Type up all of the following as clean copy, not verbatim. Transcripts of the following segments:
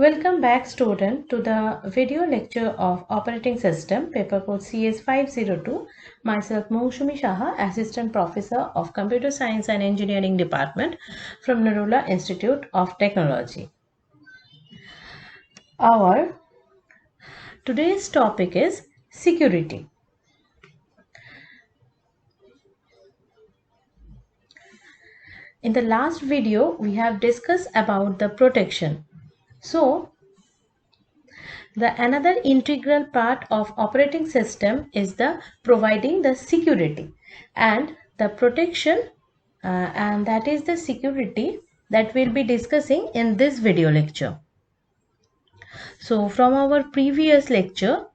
Welcome back student to the video lecture of operating system paper code CS 502. Myself Moushumi Shaha, Assistant Professor of Computer Science and Engineering Department from Narula Institute of Technology. Our today's topic is security. In the last video we have discussed about the protection. So the another integral part of operating system is the providing the security and the protection and that is the security that we'll be discussing in this video lecture. So from our previous lecture,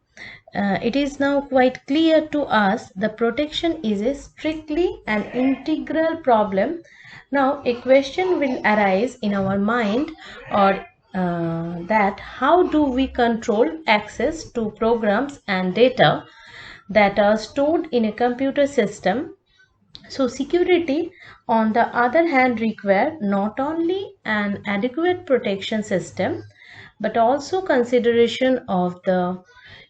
it is now quite clear to us the protection is a strictly an integral problem. Now a question will arise in our mind or that how do we control access to programs and data that are stored in a computer system. So security on the other hand require not only an adequate protection system but also consideration of the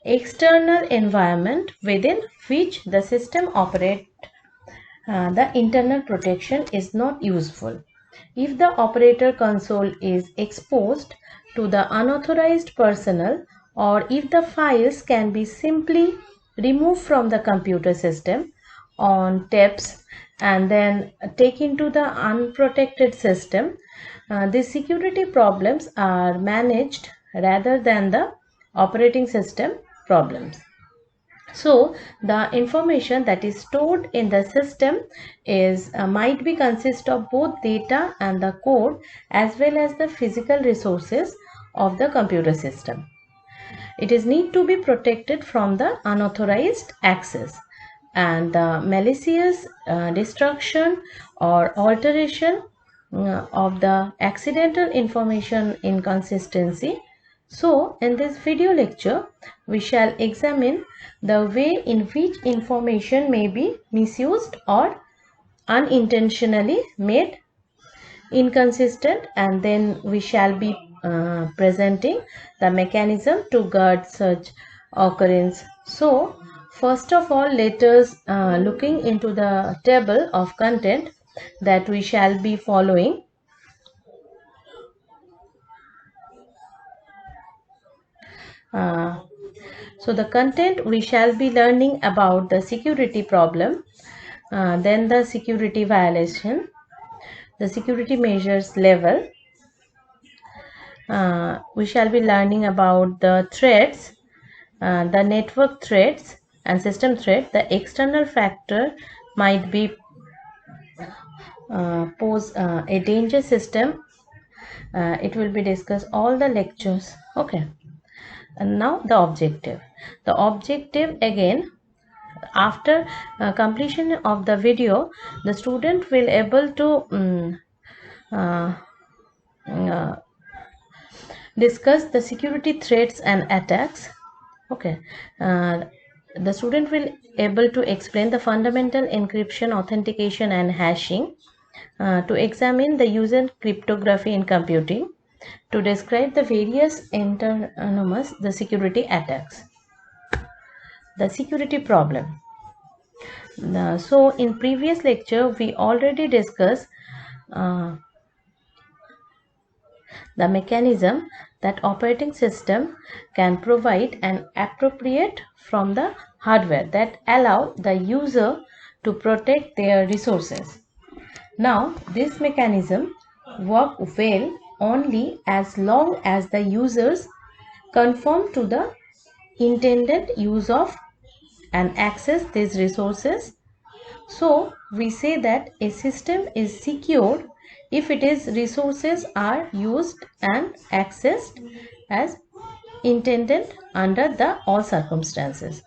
external environment within which the system operates. The internal protection is not useful. If the operator console is exposed to the unauthorized personnel or if the files can be simply removed from the computer system on tapes and then taken to the unprotected system, these security problems are managed rather than the operating system problems. So the information that is stored in the system is might be consist of both data and the code as well as the physical resources of the computer system. It is need to be protected from the unauthorized access and the malicious destruction or alteration of the accidental information inconsistency. So in this video lecture we shall examine the way in which information may be misused or unintentionally made inconsistent, and then we shall be presenting the mechanism to guard such occurrence. So first of all, let us looking into the table of content that we shall be following. So the content we shall be learning about the security problem, then the security violation, the security measures level. We shall be learning about the threats, the network threats and system threat. The external factor might be pose a danger system. It will be discussed all the lectures. Okay. And now the objective. The objective again, after completion of the video, the student will able to discuss the security threats and attacks. Okay. The student will able to explain the fundamental encryption, authentication and hashing, to examine the user cryptography in computing, to describe the various autonomous the security attacks, the security problem. So in previous lecture we already discussed the mechanism that operating system can provide an appropriate from the hardware that allow the user to protect their resources. Now this mechanism work well only as long as the users conform to the intended use of and access these resources. So we say that a system is secure if its resources are used and accessed as intended under the all circumstances.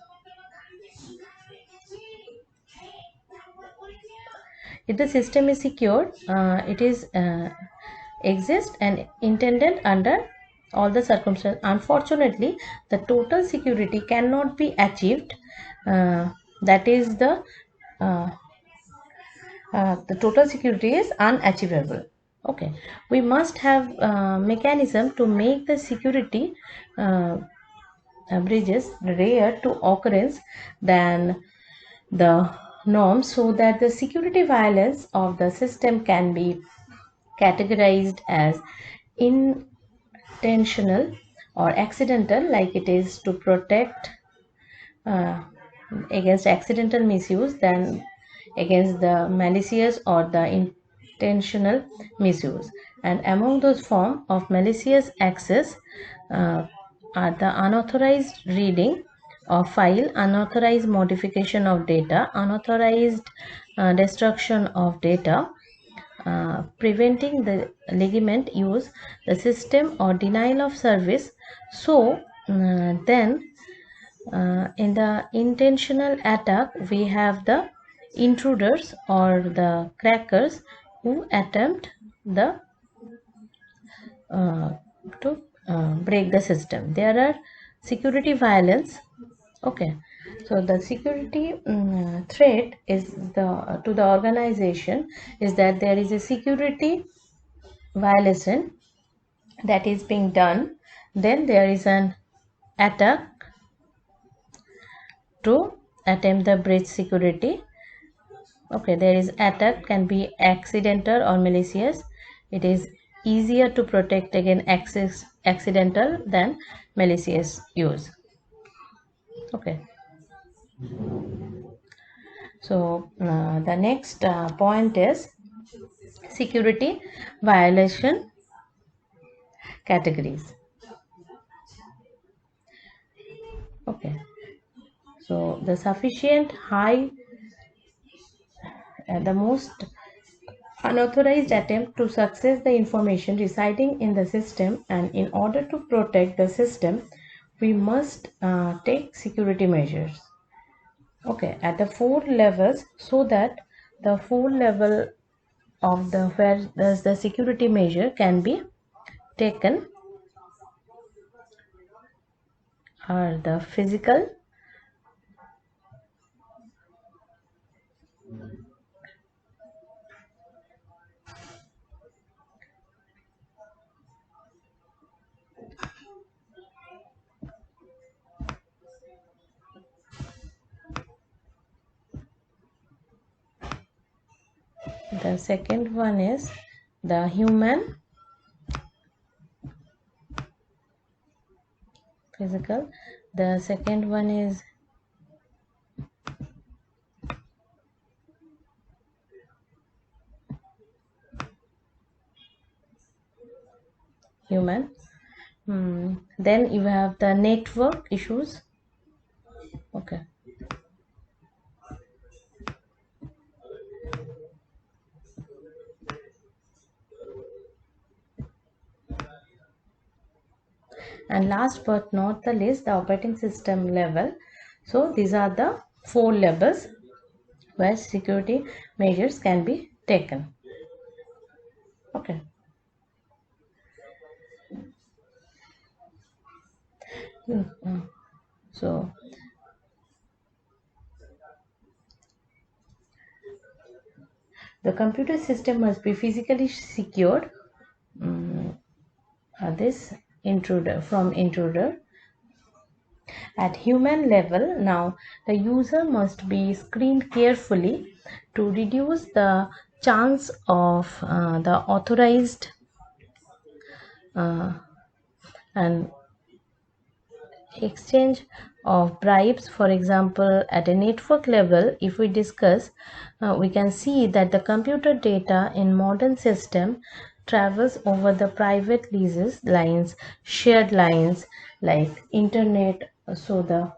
If the system is secure, it is exist and intended under all the circumstances. Unfortunately, the total security cannot be achieved. That is the total security is unachievable. Okay, we must have a mechanism to make the security bridges rare to occurrence than the norm, so that the security violence of the system can be categorized as intentional or accidental, like it is to protect uh, against accidental misuse than against the malicious or the intentional misuse. And among those forms of malicious access uh, are the unauthorized reading of file, unauthorized modification of data, unauthorized destruction of data, preventing the legitimate use the system or denial of service. So then in the intentional attack, we have the intruders or the crackers who attempt the uh, to break the system. There are security violence. Okay, so the security threat is the to the organization is that there is a security violation that is being done. Then there is an attack to attempt the breach security. Okay, there is attack can be accidental or malicious. It is easier to protect against access accidental than malicious use. Okay, so the next point is security violation categories. Okay, so the sufficient high the most unauthorized attempt to access the information residing in the system, and in order to protect the system we must take security measures, okay, at the four levels, so that the four level of the where the security measure can be taken are the physical, the second one is the human physical, the second one is human. Then you have the network issues. Okay, and last but not the least, the operating system level. So these are the four levels where security measures can be taken. Okay, so the computer system must be physically secured, this intruder from intruder. At human level, now the user must be screened carefully to reduce the chance of the authorized uh, and exchange of bribes. For example, at a network level, if we discuss, we can see that the computer data in modern system travels over the private leases lines, shared lines like internet. So the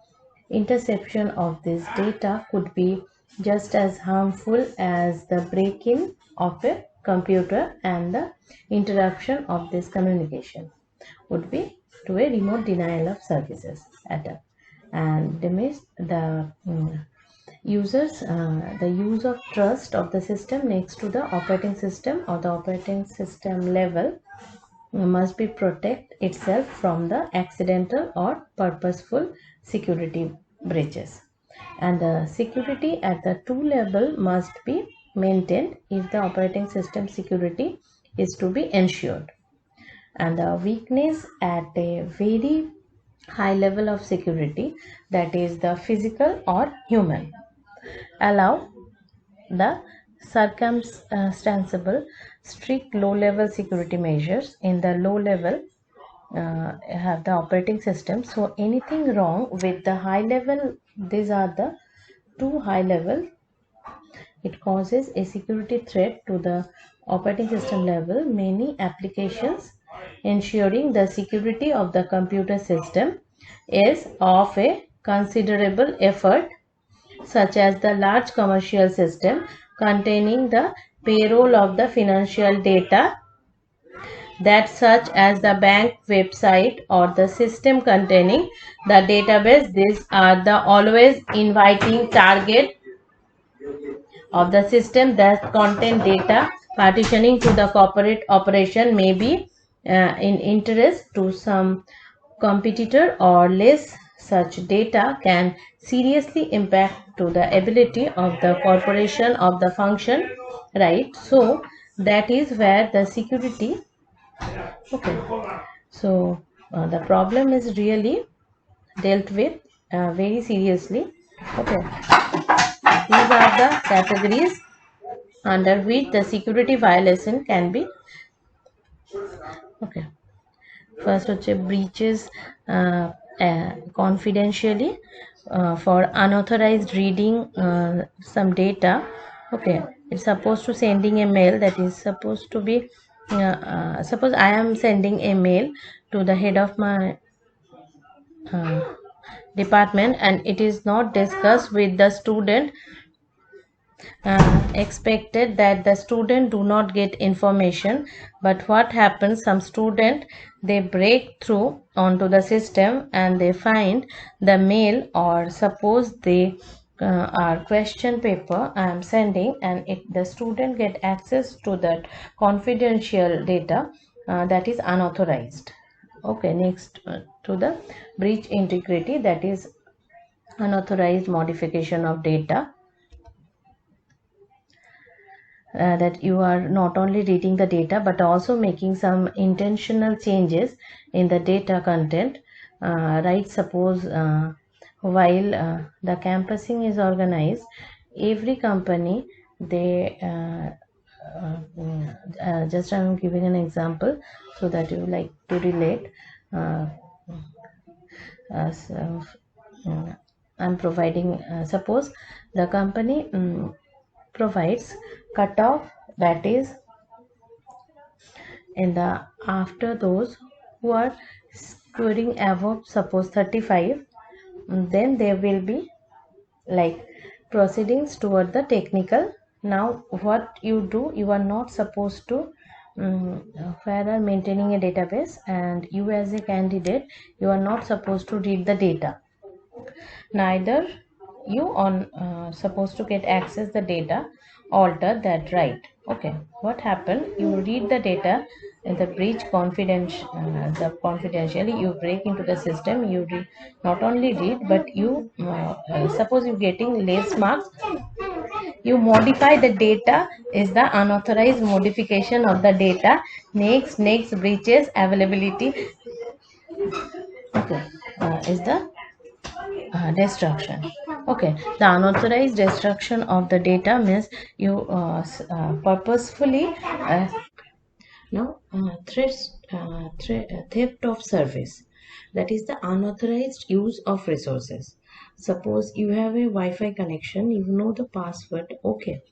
interception of this data could be just as harmful as the break-in of a computer, and the interruption of this communication would be to a remote denial of services attack. And the users the use of trust of the system next to the operating system or the operating system level must be protect itself from the accidental or purposeful security breaches, and the security at the two level must be maintained if the operating system security is to be ensured. And the weakness at a very high level of security, that is the physical or human, allow the circumstantial strict low level security measures in the low level have the operating system. So anything wrong with the high level, these are the two high level, it causes a security threat to the operating system level. Many applications ensuring the security of the computer system is of a considerable effort, such as the large commercial system containing the payroll of the financial data, that such as the bank website or the system containing the database. These are the always inviting target of the system that contain data. Partitioning to the corporate operation may be in interest to some competitor or less. Such data can seriously impact to the ability of the corporation of the function, right? So that is where the security, okay, so the problem is really dealt with very seriously. Okay, these are the categories under which the security violation can be. Okay, first breaches confidentially for unauthorized reading some data. Okay, it's supposed to sending a mail, that is supposed to be suppose I am sending a mail to the head of my uh, department, and it is not discussed with the student, expected that the student do not get information. But what happens, some student, they break through onto the system and they find the mail, or suppose they are question paper I am sending, and the student get access to that confidential data that is unauthorized. Okay, next to the breach integrity, that is unauthorized modification of data, that you are not only reading the data but also making some intentional changes in the data content, right? Suppose while the campusing is organized, every company, they just I'm giving an example so that you like to relate. uh, so, I'm providing, suppose the company provides cutoff, that is in the after those who are scoring above suppose 35, then there will be like proceedings toward the technical. Now what you do, you are not supposed to further maintaining a database, and you as a candidate, you are not supposed to read the data, neither you on supposed to get access the data, alter that, right? Okay, what happened, you read the data in the breach confidential, the confidentially you break into the system, you read, not only read but you suppose you getting less marks, you modify the data, is the unauthorized modification of the data. Next breaches availability, okay, is the destruction. Okay, the unauthorized destruction of the data means you purposefully now theft of service, that is the unauthorized use of resources. Suppose you have a Wi-Fi connection, you know the password, okay,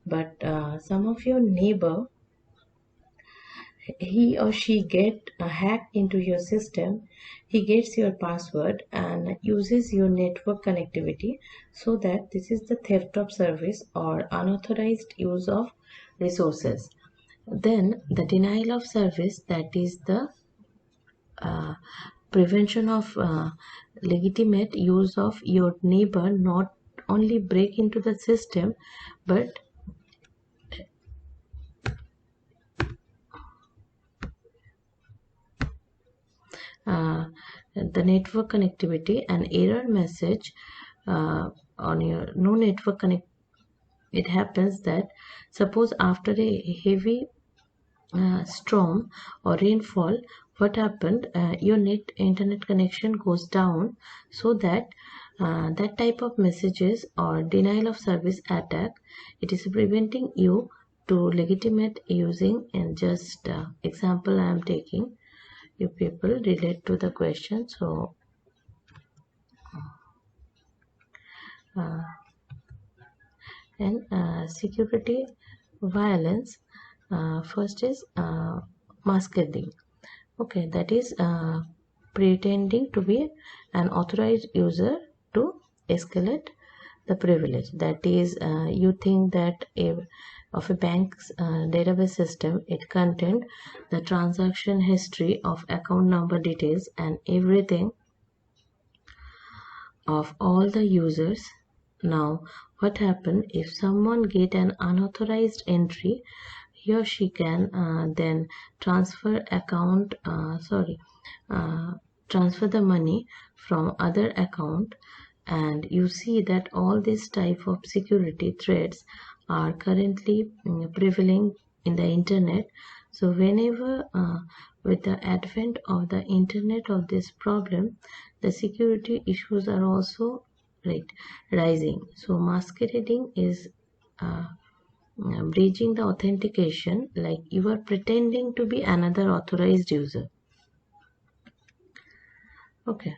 but some of your neighbor, he or she get a hack into your system, he gets your password and uses your network connectivity, so that this is the theft of service or unauthorized use of resources. Then the denial of service, that is the uh, prevention of legitimate use of your neighbor not only break into the system but uh, the network connectivity, an error message on your no network connect. It happens that suppose after a heavy storm or rainfall, what happened, your internet connection goes down, so that that type of messages or denial of service attack, it is preventing you to legitimate using. And just example I am taking, you people relate to the question. So uh, and security violence, first is masquerading. Okay, that is pretending to be an authorized user to escalate the privilege. That is, you think that of a bank's database system, it contained the transaction history of account number details and everything of all the users. Now, what happen if someone get an unauthorized entry? He or she can then transfer account uh, transfer the money from other account. And you see that all these type of security threats are currently prevailing in the internet. So whenever with the advent of the internet of this problem, the security issues are also rising. So masquerading is breaching the authentication, like you are pretending to be another authorized user. Okay,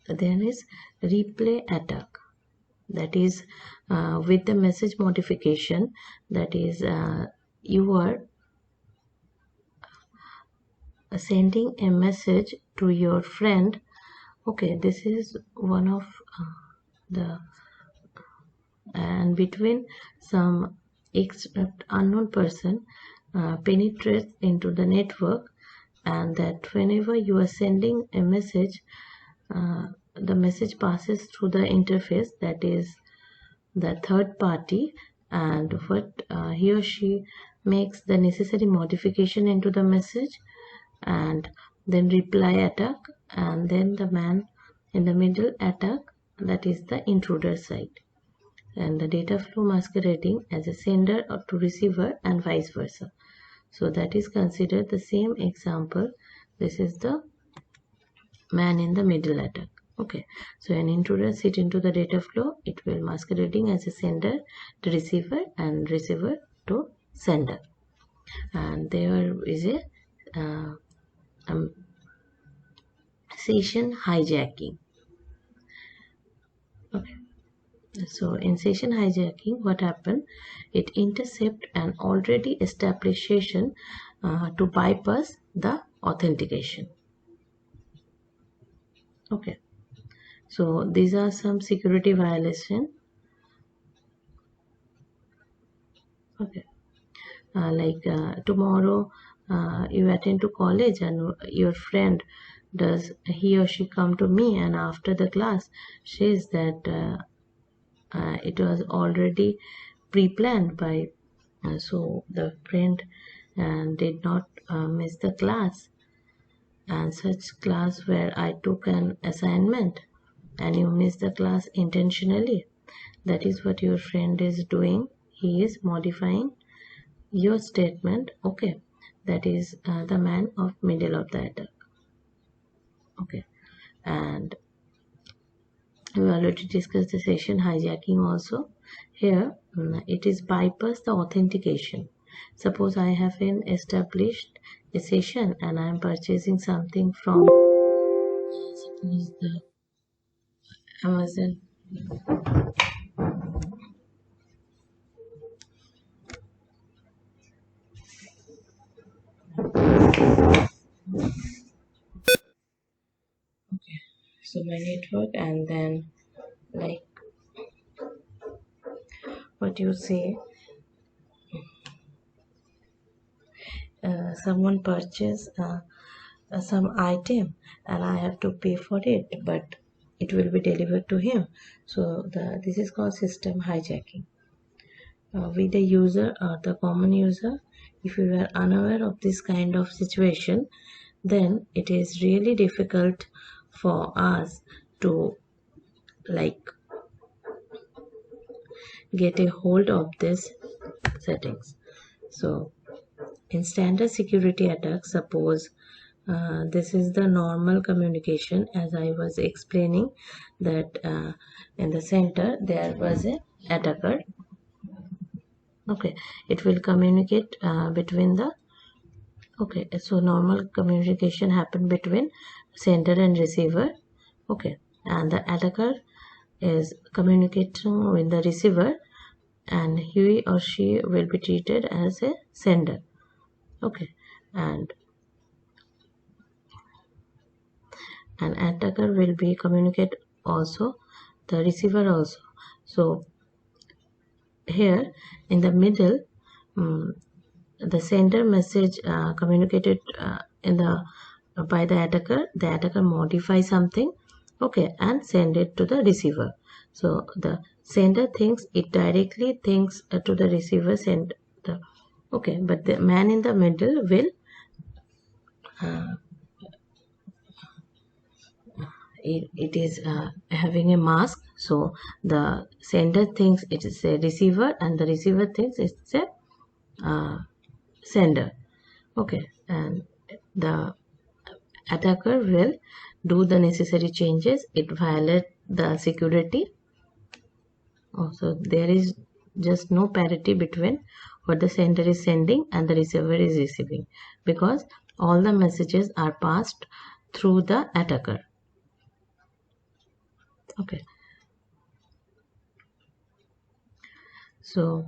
then is replay attack. That is with the message modification. That is you are sending a message to your friend. Okay, this is one of the and between some unknown person penetrates into the network, and that whenever you are sending a message, the message passes through the interface, that is the third party, and what he or she makes the necessary modification into the message, and then reply attack, and then the man in the middle attack, that is the intruder side, and the data flow masquerading as a sender or to receiver and vice versa. So that is considered the same example. This is the man in the middle attack. Okay, so an intruder sit into the data flow, it will masquerading as a sender to receiver and receiver to sender. And there is a um, session hijacking. Okay, so in session hijacking, what happened? It intercept an already established session to bypass the authentication. Okay, so these are some security violation. Okay, like tomorrow you attend to college and your friend, does he or she come to me and after the class says that it was already pre-planned by so the friend did not miss the class, and such class where I took an assignment and you miss the class intentionally. That is what your friend is doing. He is modifying your statement. Okay, that is the man of middle of the attack. Okay, and we already discussed the session hijacking also. Here it is bypass the authentication. Suppose I have an established a session and I am purchasing something from suppose the Amazon. Okay, so my network, and then like what you say, someone purchase some item and I have to pay for it, but it will be delivered to him. So this is called system hijacking. With the user or the common user, if you are unaware of this kind of situation, then it is really difficult for us to like get a hold of this settings. So In standard security attacks, suppose this is the normal communication, as I was explaining that in the center there was a attacker. Okay, it will communicate between the, okay, so normal communication happen between sender and receiver. Okay, and the attacker is communicating with the receiver, and he or she will be treated as a sender. Okay, and an attacker will be communicate also the receiver also. So here in the middle, the sender message communicated in the by the attacker modify something, okay, and send it to the receiver. So the sender thinks it directly thinks to the receiver send the, okay, but the man in the middle will it is having a mask, so the sender thinks it is a receiver and the receiver thinks it's a sender. Okay, and the attacker will do the necessary changes. It violates the security. So there is just no parity between what the sender is sending and the receiver is receiving, because all the messages are passed through the attacker. Okay, so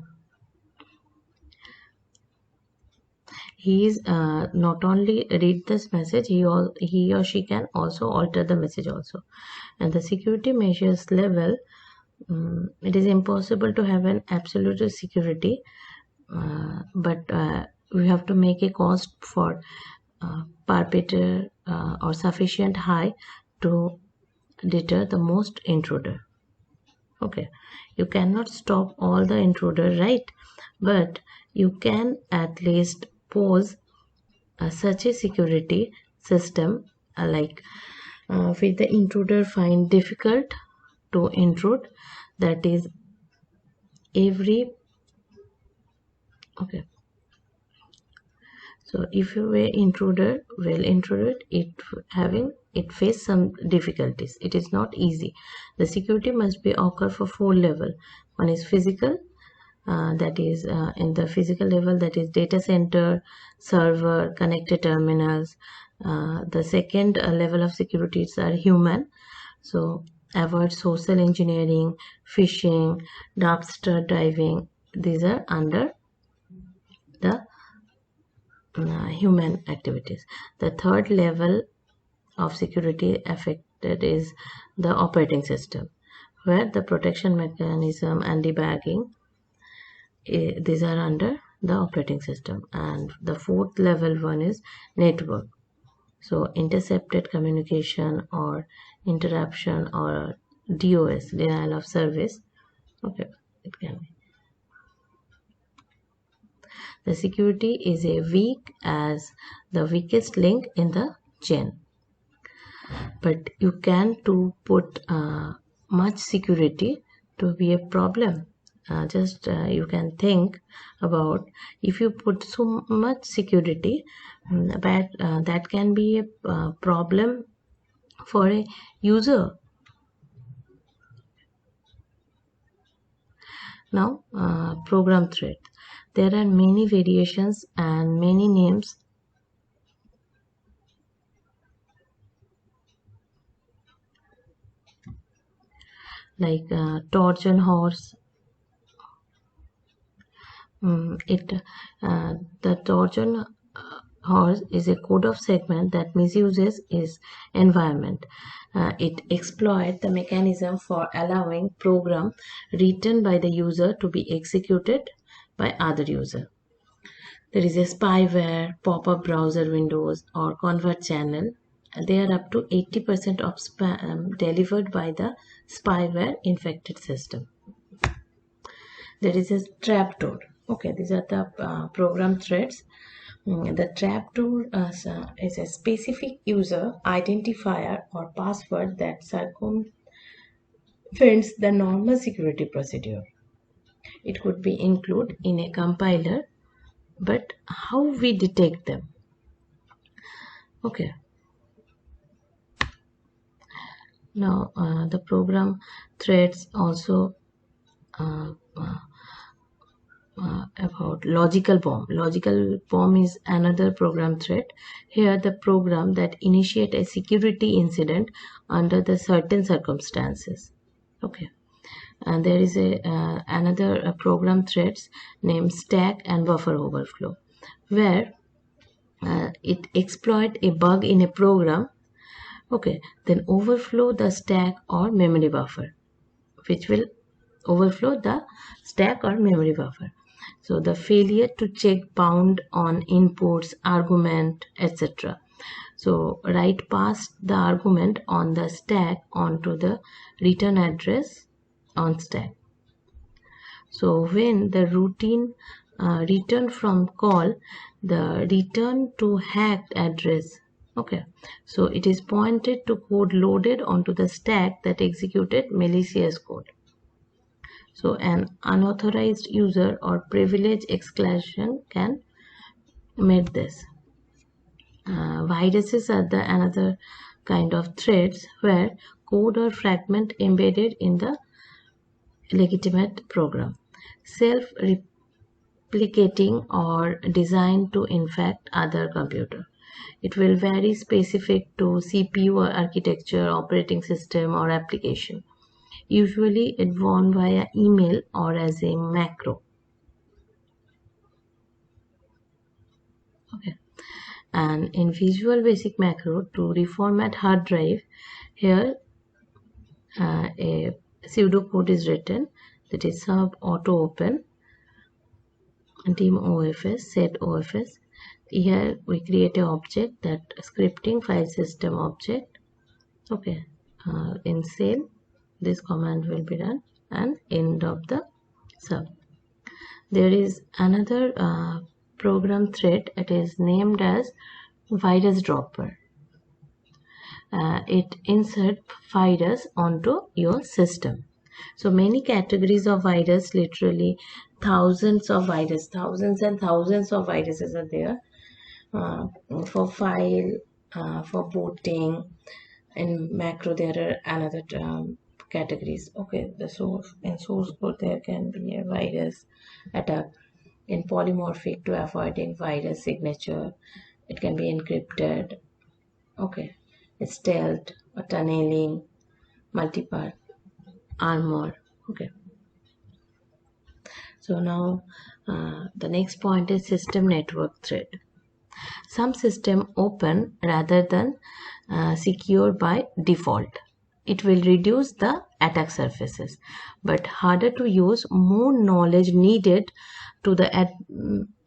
he is not only read this message, he or she can also alter the message also. And the security measures level, it is impossible to have an absolute security, but we have to make a cost for perpetrator or sufficient high to deter the most intruder. Okay, you cannot stop all the intruder, right? But you can at least pose such a security system like with the intruder find difficult to intrude, that is every, okay, so if you were intruder will intrude it face some difficulties, it is not easy. The security must be occur for 4 level. One is physical, that is in the physical level, that is data center, server, connected terminals. The second level of securities are human, so avoid social engineering, phishing, dumpster diving. These are under the human activities. The third level of security affected is the operating system, where the protection mechanism and debugging, these are under the operating system. And the fourth level one is network, so intercepted communication or interruption or DOS, denial of service. Okay, it can be. The security is a weak as the weakest link in the chain, but you can to put much security to be a problem. Just you can think about, if you put so much security, that can be a problem for a user. Now program threat, there are many variations and many names, like Trojan horse. The Trojan horse is a code of segment that misuses its environment. It exploits the mechanism for allowing program written by the user to be executed by other user. There is a spyware, pop-up browser windows, or convert channel. They are up to 80% of spam delivered by the spyware infected system. There is a trapdoor. Okay, these are the program threads. The trapdoor is a specific user identifier or password that circumvents the normal security procedure. It could be included in a compiler but how we detect them? Okay, now the program threads also uh, uh, about logical bomb. Logical bomb is another program thread. Here the program that initiate a security incident under the certain circumstances. Okay, and there is a another program threads named stack and buffer overflow, where it exploit a bug in a program. Okay, then overflow the stack or memory buffer, which will overflow the stack or memory buffer. So the failure to check bound on inputs, argument, etc. So write past the argument on the stack onto the return address on stack. So when the routine return from call, the return to hacked address. Okay, so it is pointed to code loaded onto the stack that executed malicious code. So an unauthorized user or privilege exclusion can make this. Viruses are the another kind of threats where code or fragment embedded in the legitimate program, self-replicating or designed to infect other computer. It will vary specific to CPU or architecture, operating system or application. Usually it born via email or as a macro. Okay. And in Visual Basic Macro, to reformat hard drive, here a pseudocode is written, that is sub auto open dim ofs set ofs. Here we create an object, that scripting file system object. Okay, in same this command will be run, and end of the sub. There is another program thread, it is named as virus dropper. It insert virus onto your system. So many categories of virus, literally thousands of virus, thousands and thousands of viruses are there for file, for booting. In macro there are another categories. Okay, the source, in source code there can be a virus attack. In polymorphic, to avoiding virus signature, it can be encrypted. Okay, stealth or tunneling, multi-part armor. Okay, so now the next point is system network thread. Some system open rather than secure by default. It will reduce the attack surfaces, but harder to use, more knowledge needed to the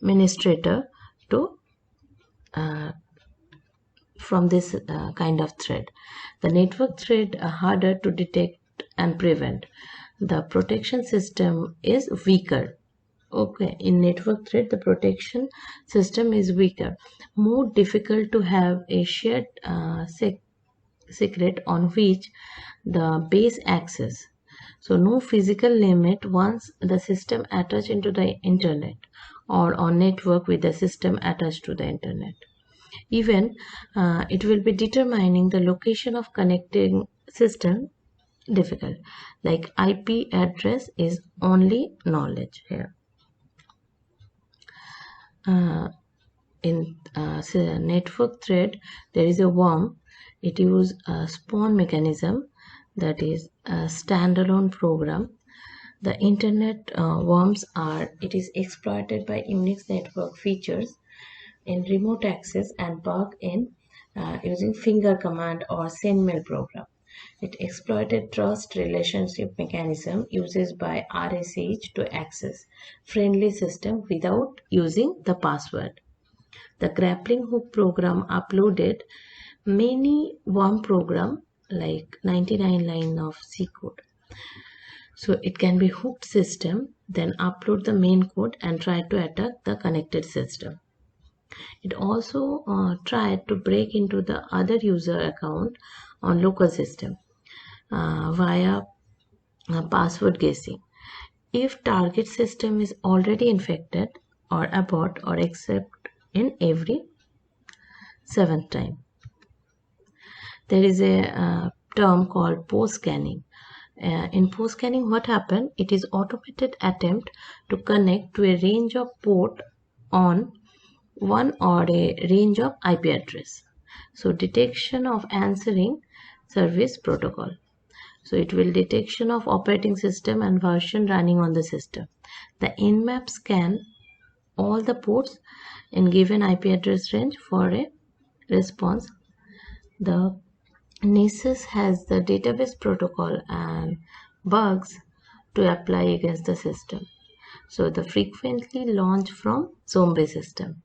administrator to from this kind of thread. The network thread are harder to detect and prevent. The protection system is weaker. Okay, in network thread the protection system is weaker, more difficult to have a shared secret on which the base access. So no physical limit once the system attached into the internet, or on network with the system attached to the internet. Even it will be determining the location of connecting system difficult, like IP address is only knowledge here. In network thread there is a worm. It uses a spawn mechanism, that is a standalone program. The internet worms are, it is exploited by Unix network features in remote access and bug in using finger command or sendmail program. It exploited trust relationship mechanism uses by RSH to access friendly system without using the password. The grappling hook program uploaded many worm program like 99 line of C code. So it can be hooked system, then upload the main code and try to attack the connected system. It also tried to break into the other user account on local system via password guessing. If target system is already infected, or abort or except in every 7th time. There is a term called post scanning. In post scanning, what happened? It is automated attempt to connect to a range of port on one or a range of IP address. So detection of answering service protocol. So it will detection of operating system and version running on the system. The Nmap scan all the ports in given IP address range for a response. The Nessus has the database protocol and bugs to apply against the system. So the frequently launch from zombie system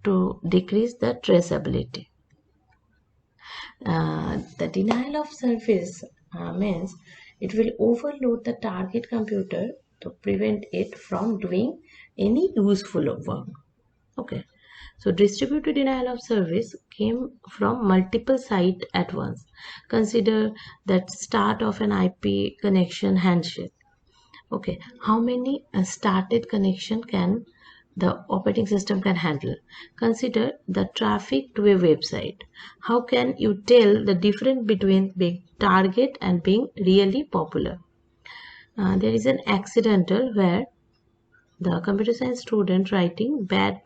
to decrease the traceability. The denial of service means it will overload the target computer to prevent it from doing any useful work. Okay, so distributed denial of service came from multiple sites at once. Consider that start of an IP connection handshake. Okay, how many started connection can the operating system can handle? Consider the traffic to a website. How can you tell the difference between being target and being really popular? There is an accidental where the computer science student writing bad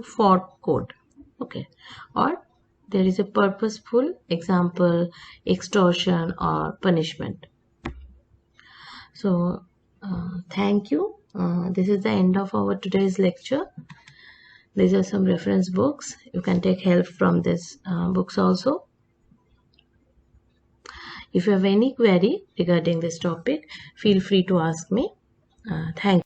for code. Okay, or there is a purposeful example, extortion or punishment. So thank you. This is the end of our today's lecture. These are some reference books. You can take help from these books also. If you have any query regarding this topic, feel free to ask me. Thank you.